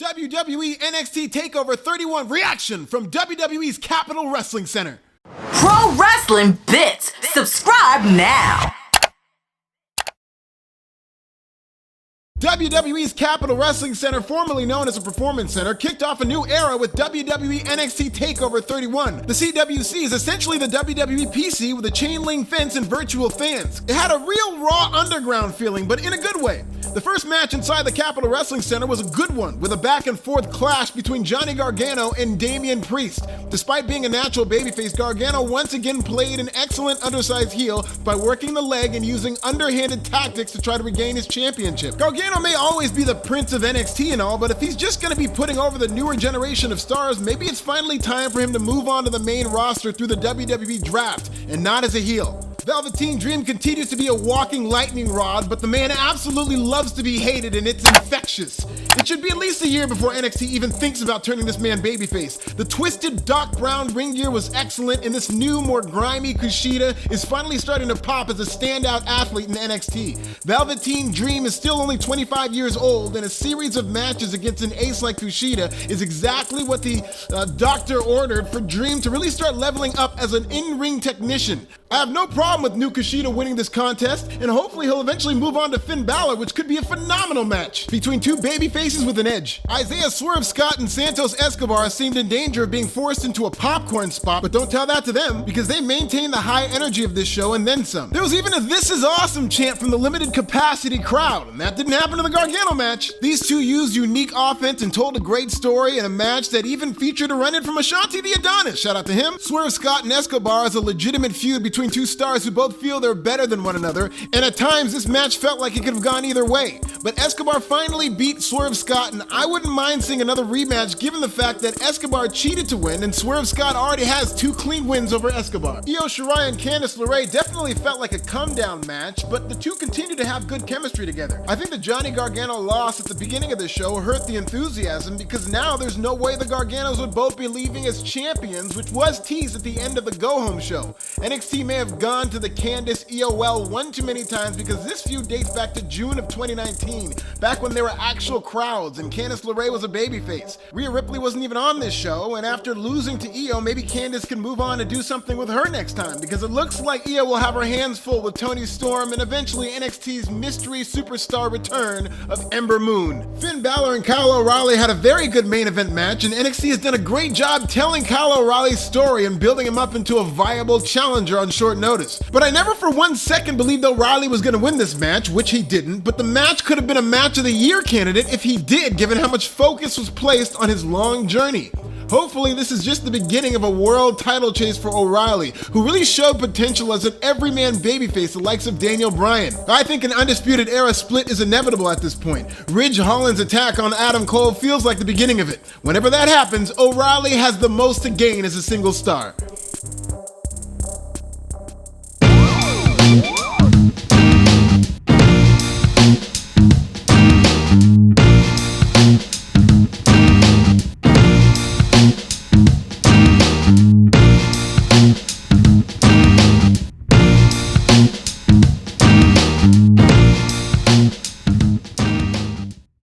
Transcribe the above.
WWE NXT TakeOver 31 reaction from WWE's Capitol Wrestling Center. Pro Wrestling Bits. Subscribe now. WWE's Capitol Wrestling Center, formerly known as a Performance Center, kicked off a new era with WWE NXT TakeOver 31. The CWC is essentially the WWE PC with a chain link fence and virtual fans. It had a real Raw Underground feeling, but in a good way. The first match inside the Capitol Wrestling Center was a good one, with a back-and-forth clash between Johnny Gargano and Damien Priest. Despite being a natural babyface, Gargano once again played an excellent undersized heel by working the leg and using underhanded tactics to try to regain his championship. Gargano may always be the Prince of NXT and all, but if he's just going to be putting over the newer generation of stars, maybe it's finally time for him to move on to the main roster through the WWE Draft, and not as a heel. Velveteen Dream continues to be a walking lightning rod, but the man absolutely loves to be hated, and it's infectious. It should be at least a year before NXT even thinks about turning this man babyface. The twisted dark brown ring gear was excellent, and this new, more grimy Kushida is finally starting to pop as a standout athlete in NXT. Velveteen Dream is still only 25 years old, and a series of matches against an ace like Kushida is exactly what the doctor ordered for Dream to really start leveling up as an in-ring technician. I have no problem with new Kushida winning this contest, and hopefully he'll eventually move on to Finn Balor, which could be a phenomenal match between two baby faces with an edge. Isaiah Swerve Scott and Santos Escobar seemed in danger of being forced into a popcorn spot, but don't tell that to them, because they maintain the high energy of this show and then some. There was even a "This is awesome" chant from the limited capacity crowd, and that didn't happen in the Gargano match. These two used unique offense and told a great story in a match that even featured a run-in from Ashanti the Adonis. Shout out to him. Swerve Scott and Escobar is a legitimate feud between two stars who both feel they're better than one another, and at times this match felt like it could have gone either way. But Escobar finally beat Swerve Scott, and I wouldn't mind seeing another rematch given the fact that Escobar cheated to win, and Swerve Scott already has 2 clean wins over Escobar. Io Shirai and Candice LeRae definitely felt like a come-down match, but the two continue to have good chemistry together. I think the Johnny Gargano loss at the beginning of the show hurt the enthusiasm, because now there's no way the Garganos would both be leaving as champions, which was teased at the end of the go-home show. NXT may have gone to the Candice EOL one too many times, because this feud dates back to June of 2019, back when there were actual crowds and Candice LeRae was a babyface. Rhea Ripley wasn't even on this show, and after losing to Io, maybe Candice can move on and do something with her next time, because it looks like Io will have her hands full with Toni Storm and eventually NXT's mystery superstar return of Ember Moon. Finn Balor and Kyle O'Reilly had a very good main event match, and NXT has done a great job telling Kyle O'Reilly's story and building him up into a viable challenger on short notice. But I never for 1 second believed O'Reilly was going to win this match, which he didn't, but the match could have been a match of the year candidate if he did, given how much focus was placed on his long journey. Hopefully this is just the beginning of a world title chase for O'Reilly, who really showed potential as an everyman babyface the likes of Daniel Bryan. I think an Undisputed Era split is inevitable at this point. Ridge Holland's attack on Adam Cole feels like the beginning of it. Whenever that happens, O'Reilly has the most to gain as a single star.